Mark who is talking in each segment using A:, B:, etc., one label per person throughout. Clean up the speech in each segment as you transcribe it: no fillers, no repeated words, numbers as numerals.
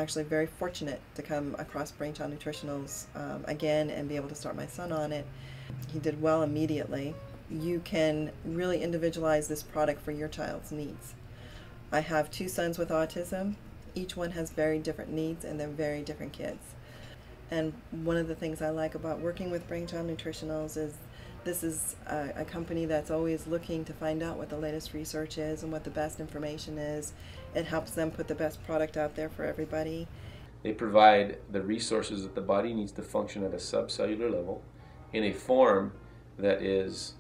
A: actually very fortunate to come across BrainChild Nutritionals again and be able to start my son on it. He did well immediately. You can really individualize this product for your child's needs. I have 2 sons with autism. Each one has very different needs, and they're very different kids. And one of the things I like about working with BrainChild Nutritionals is this is a company that's always looking to find out what the latest research is and what the best information is. It helps them put the best product out there for everybody.
B: They provide the resources that the body needs to function at a subcellular level in a form that is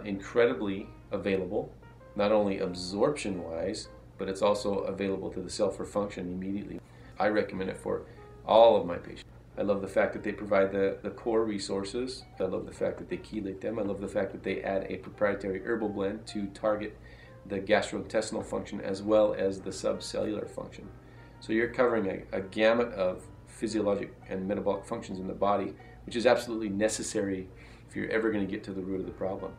B: incredibly available, not only absorption-wise, but it's also available to the cell for function immediately. I recommend it for all of my patients. I love the fact that they provide the core resources. I love the fact that they chelate them. I love the fact that they add a proprietary herbal blend to target the gastrointestinal function as well as the subcellular function. So you're covering a gamut of physiologic and metabolic functions in the body, which is absolutely necessary if you're ever going to get to the root of the problem.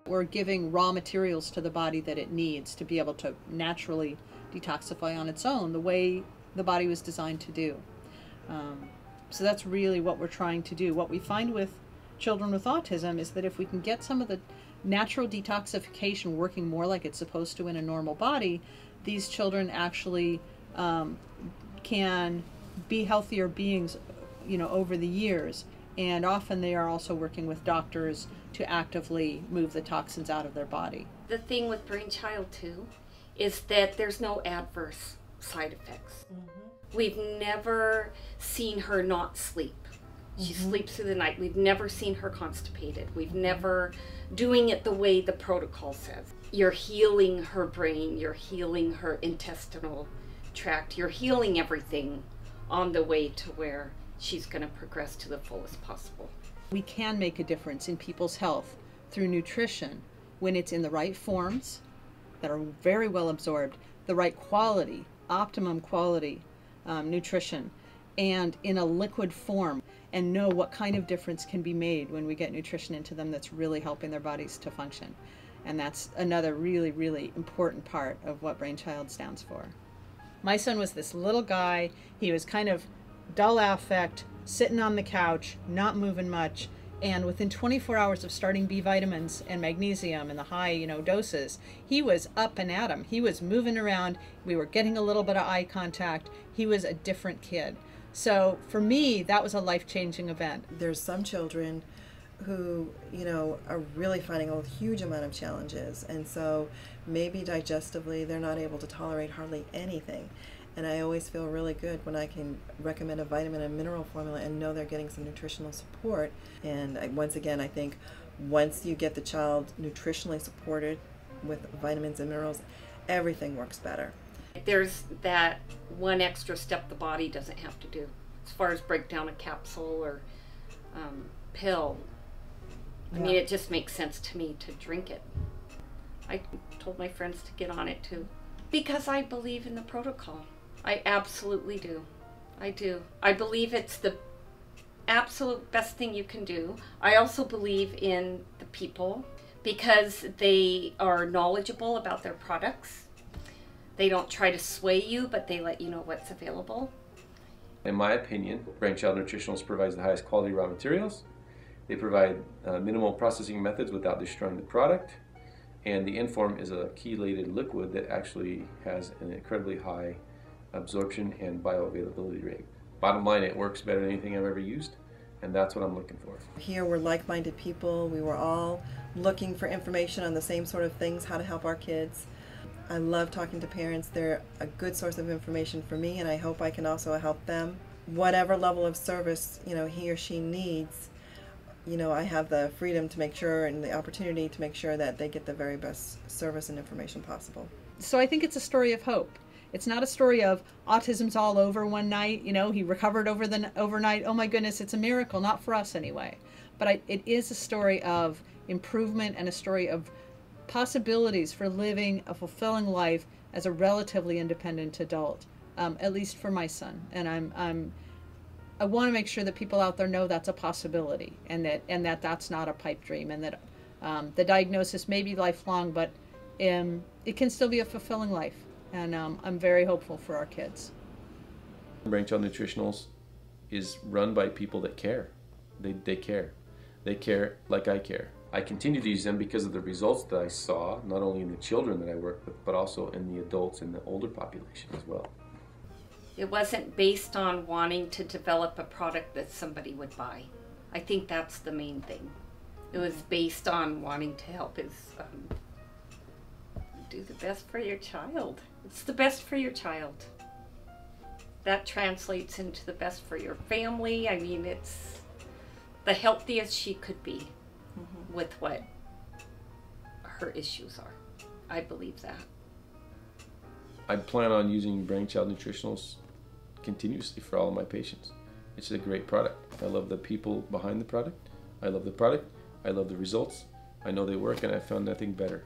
C: We're giving raw materials to the body that it needs to be able to naturally detoxify on its own, the way the body was designed to do. So that's really what we're trying to do. What we find with children with autism is that if we can get some of the natural detoxification working more like it's supposed to in a normal body, these children actually can be healthier beings, over the years. And often they are also working with doctors to actively move the toxins out of their body.
D: The thing with BrainChild too is that there's no adverse side effects. We've never seen her not sleep. She sleeps through the night. We've never seen her constipated. We've never doing it the way the protocol says. You're healing her brain, you're healing her intestinal tract, you're healing everything on the way to where she's going to progress to the fullest possible.
C: We can make a difference in people's health through nutrition when it's in the right forms that are very well absorbed, the right quality, optimum quality nutrition, and in a liquid form, and know what kind of difference can be made when we get nutrition into them that's really helping their bodies to function. And that's another really, really important part of what BrainChild stands for. My son was this little guy. He was kind of dull affect, sitting on the couch, not moving much, and within 24 hours of starting B vitamins and magnesium in the high, doses, he was up and at 'em. He was moving around. We were getting a little bit of eye contact. He was a different kid. So for me, that was a life-changing event.
A: There's some children who, are really finding a huge amount of challenges, and so maybe digestively they're not able to tolerate hardly anything. And I always feel really good when I can recommend a vitamin and mineral formula and know they're getting some nutritional support. And once again, I think once you get the child nutritionally supported with vitamins and minerals, everything works better.
D: There's that one extra step the body doesn't have to do as far as break down a capsule or pill. I mean, it just makes sense to me to drink it. I told my friends to get on it too, because I believe in the protocol. I absolutely do. I do. I believe it's the absolute best thing you can do. I also believe in the people because they are knowledgeable about their products. They don't try to sway you, but they let you know what's available.
B: In my opinion, BrainChild Nutritionals provides the highest quality raw materials. They provide minimal processing methods without destroying the product. And the Inform is a chelated liquid that actually has an incredibly high absorption and bioavailability rate. Bottom line, it works better than anything I've ever used, and that's what I'm looking for.
A: Here we're like-minded people. We were all looking for information on the same sort of things, how to help our kids. I love talking to parents. They're a good source of information for me, and I hope I can also help them. Whatever level of service, he or she needs, I have the freedom to make sure and the opportunity to make sure that they get the very best service and information possible.
C: So I think it's a story of hope. It's not a story of autism's all over one night, he recovered overnight. Oh my goodness, it's a miracle. Not for us anyway. But it is a story of improvement and a story of possibilities for living a fulfilling life as a relatively independent adult, at least for my son. And I want to make sure that people out there know that's a possibility, and that that's not a pipe dream, and that the diagnosis may be lifelong, but it can still be a fulfilling life. And I'm very hopeful for our kids.
B: BrainChild Nutritionals is run by people that care. They care. They care like I care. I continue to use them because of the results that I saw, not only in the children that I work with, but also in the adults and the older population as well.
D: It wasn't based on wanting to develop a product that somebody would buy. I think that's the main thing. It was based on wanting to help do the best for your child. It's the best for your child. That translates into the best for your family. I mean, it's the healthiest she could be with what her issues are. I believe that.
B: I plan on using BrainChild Nutritionals continuously for all of my patients. It's a great product. I love the people behind the product. I love the product. I love the results. I know they work, and I found nothing better.